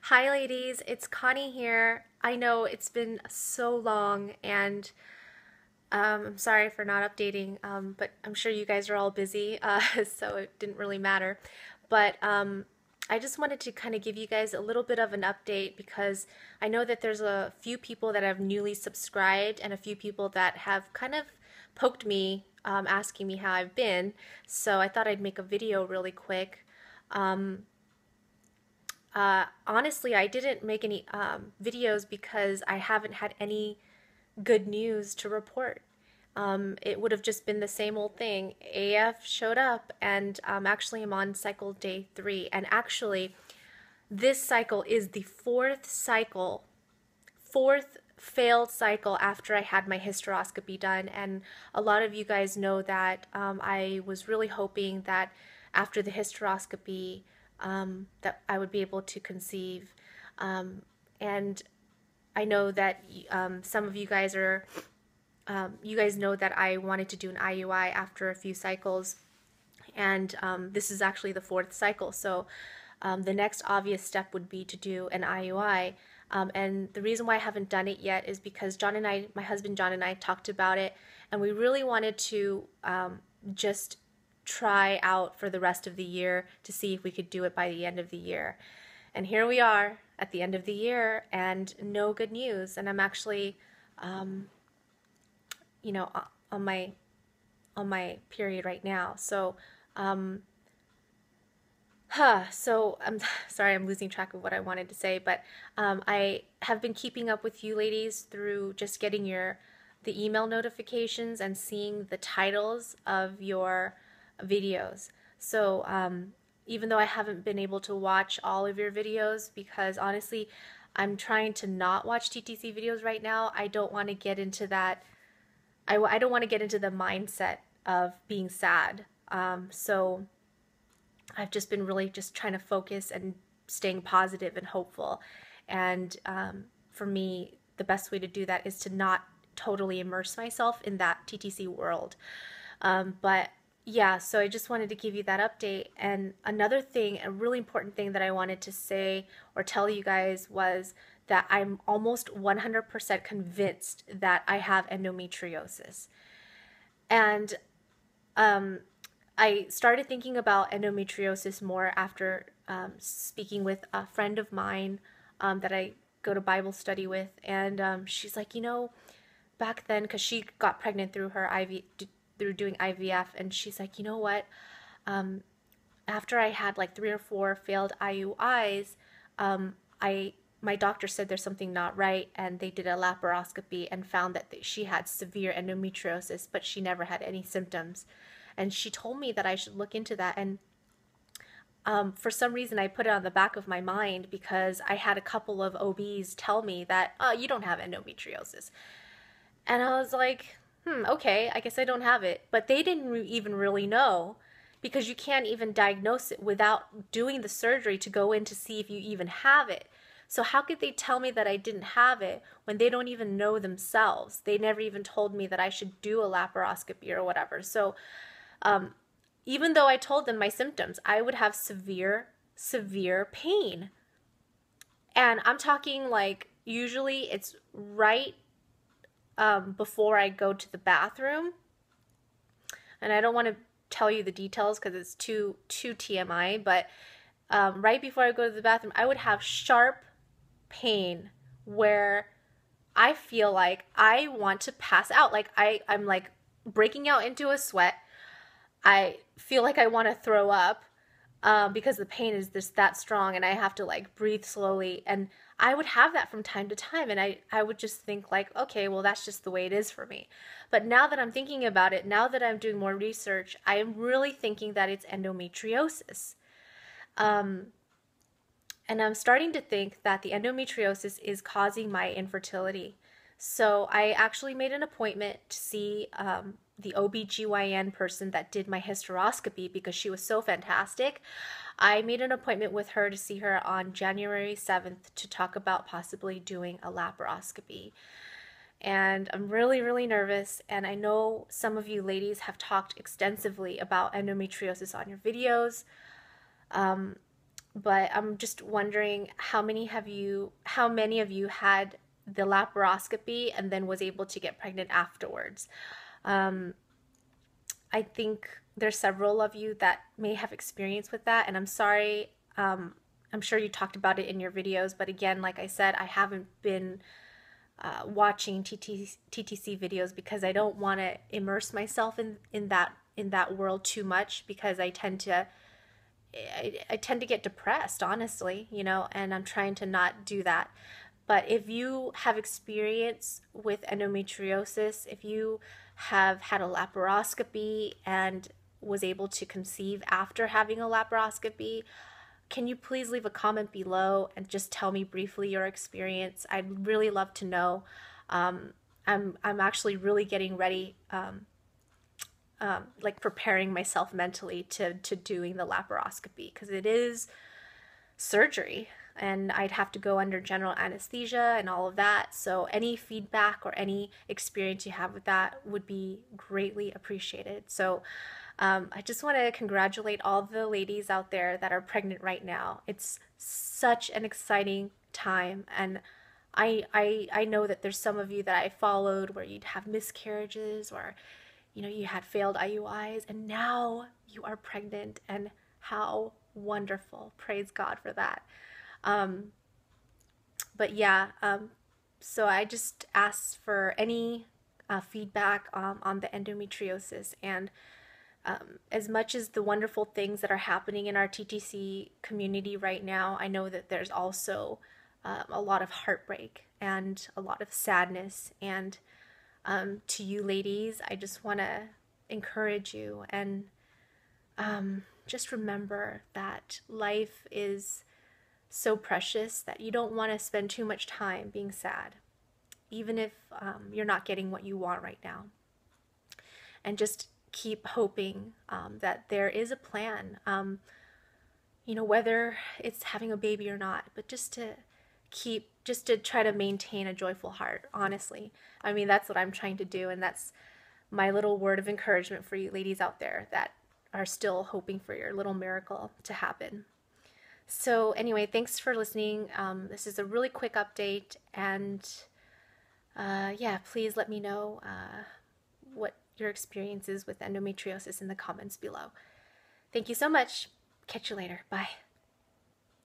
Hi, ladies. It's Connie here. I know it's been so long, and I'm sorry for not updating, but I'm sure you guys are all busy, so it didn't really matter. But I just wanted to kind of give you guys a little bit of an update because I know that there's a few people that have newly subscribed and a few people that have kind of poked me, asking me how I've been. So I thought I'd make a video really quick. Um, Honestly, I didn't make any videos because I haven't had any good news to report. It would have just been the same old thing. AF showed up, and actually, I'm on cycle day 3. And actually, this cycle is the fourth failed cycle after I had my hysteroscopy done. And a lot of you guys know that I was really hoping that after the hysteroscopy, that I would be able to conceive. And I know that some of you guys you guys know that I wanted to do an IUI after a few cycles, and this is actually the fourth cycle. So the next obvious step would be to do an IUI. And the reason why I haven't done it yet is because my husband John and I talked about it, and we really wanted to just try out for the rest of the year to see if we could do it by the end of the year. And here we are at the end of the year, and no good news. And I'm actually, you know, on my period right now. So, so I'm sorry, I'm losing track of what I wanted to say, but I have been keeping up with you ladies through just getting the email notifications and seeing the titles of your videos. So even though I haven't been able to watch all of your videos, because honestly, I'm trying to not watch TTC videos right now. I don't want to get into that. I don't want to get into the mindset of being sad. So I've just been really just trying to focus and staying positive and hopeful. And for me, the best way to do that is to not totally immerse myself in that TTC world. But yeah, so I just wanted to give you that update. And another thing, a really important thing that I wanted to say or tell you guys was that I'm almost 100% convinced that I have endometriosis. And I started thinking about endometriosis more after speaking with a friend of mine that I go to Bible study with. And she's like, back then, because she got pregnant through through doing IVF, and she's like, you know what? After I had like 3 or 4 failed IUIs, my doctor said there's something not right, and they did a laparoscopy and found that she had severe endometriosis, but she never had any symptoms. And she told me that I should look into that. And for some reason, I put it on the back of my mind because I had a couple of OBs tell me that, oh, you don't have endometriosis. And I was like, okay, I guess I don't have it. But they didn't even really know, because you can't even diagnose it without doing the surgery to go in to see if you even have it. So how could they tell me that I didn't have it when they don't even know themselves? They never even told me that I should do a laparoscopy or whatever. So even though I told them my symptoms, I would have severe, severe pain. And I'm talking like usually it's right before I go to the bathroom. And I don't want to tell you the details because it's too TMI, but right before I go to the bathroom, I would have sharp pain where I feel like I want to pass out. Like I'm like breaking out into a sweat. I feel like I want to throw up because the pain is just that strong, and I have to like breathe slowly. And I would have that from time to time, and I would just think like, okay, well, that's just the way it is for me. But now that I'm thinking about it, now that I'm doing more research, I am really thinking that it's endometriosis. And I'm starting to think that the endometriosis is causing my infertility. So I actually made an appointment to see the OBGYN person that did my hysteroscopy because she was so fantastic. I made an appointment with her to see her on January 7th to talk about possibly doing a laparoscopy. And I'm really, really nervous. And I know some of you ladies have talked extensively about endometriosis on your videos. but I'm just wondering how many of you had the laparoscopy and then was able to get pregnant afterwards. Um, I think there's several of you that may have experience with that, and I'm sorry. I'm sure you talked about it in your videos, but again, like I said, I haven't been watching TTC videos because I don't want to immerse myself in that world too much, because I tend to get depressed, honestly, and I'm trying to not do that. But if you have experience with endometriosis, if you have had a laparoscopy and was able to conceive after having a laparoscopy, can you please leave a comment below and just tell me briefly your experience? I'd really love to know. Um, I'm actually really getting ready, like preparing myself mentally to doing the laparoscopy, because it is surgery and I'd have to go under general anesthesia and all of that. So any feedback or any experience you have with that would be greatly appreciated. So I just want to congratulate all the ladies out there that are pregnant right now. It's such an exciting time, and I know that there's some of you that I followed where you'd have miscarriages, or you had failed IUIs, and now you are pregnant, and how wonderful. Praise God for that. Um, but yeah, so I just asked for any feedback on the endometriosis, and as much as the wonderful things that are happening in our TTC community right now, I know that there's also a lot of heartbreak and a lot of sadness. And to you ladies, I just want to encourage you and just remember that life is so precious that you don't want to spend too much time being sad, even if you're not getting what you want right now. And just keep hoping that there is a plan, whether it's having a baby or not, but just to try to maintain a joyful heart, honestly. I mean, that's what I'm trying to do, and that's my little word of encouragement for you ladies out there that are still hoping for your little miracle to happen. So anyway, thanks for listening. This is a really quick update, and yeah, please let me know what your experience is with endometriosis in the comments below. Thank you so much. Catch you later. Bye.